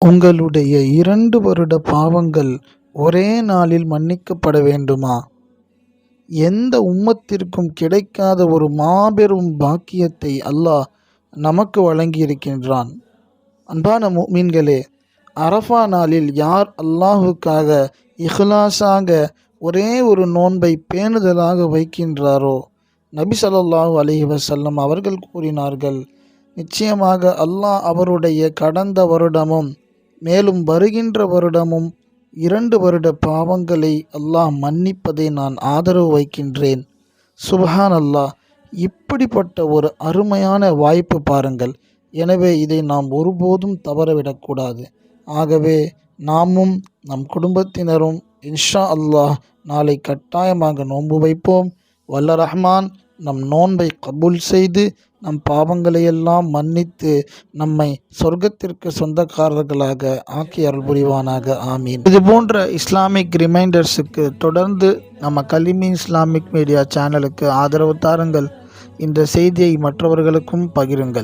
உங்களுடைய 2 வருட பாவங்கள் ஒரே நாளில் மன்னிக்கப்பட வேண்டுமா? எந்த உம்மத்திற்கும் கிடைக்காத ஒரு மாபெரும் பாக்கியத்தை அல்லாஹ் நமக்கு வழங்கியிருக்கின்றான். அன்பான முஃமின்களே, அரஃபா நாளில் யார் அல்லாஹுக்காக இஹ்லாஸாக ஒரே ஒரு நோன்பை பேணுதலாக வைக்கின்றாரோ, நபி ஸல்லல்லாஹு அலைஹி வஸல்லம் அவர்கள் கூறினார்கள், நிச்சயமாக அல்லாஹ் அவருடைய கடந்த வருடமும் மேலும் வருகின்ற வருடமும் 2 வருட பாவங்களை அல்லாஹ் மன்னிப்பதை நான் ஆதரவு வைக்கின்றேன். சுப்ஹான் அல்லாஹ்! இப்படிப்பட்ட ஒரு அருமையான வாய்ப்பு பாருங்கள். எனவே இதை நாம் ஒருபோதும் தவறவிடக்கூடாது. ஆகவே நாமும் நம் குடும்பத்தினரும் இன்ஷா அல்லாஹ் நாளை கட்டாயமாக நோன்பு வைப்போம். வல்ல ரஹ்மான் நம் நோன்பை கபூல் செய்து நம் பாவங்களையெல்லாம் மன்னித்து நம்மை சொர்க்கத்திற்கு சொந்தக்காரர்களாக ஆக்கி அருள் புரிவானாக. ஆமீன். இது போன்ற இஸ்லாமிக் ரிமைண்டர்ஸுக்கு தொடர்ந்து நம்ம கலிமி இஸ்லாமிக் மீடியா சேனலுக்கு ஆதரவு தாருங்கள். இந்த செய்தியை மற்றவர்களுக்கும் பகிருங்கள்.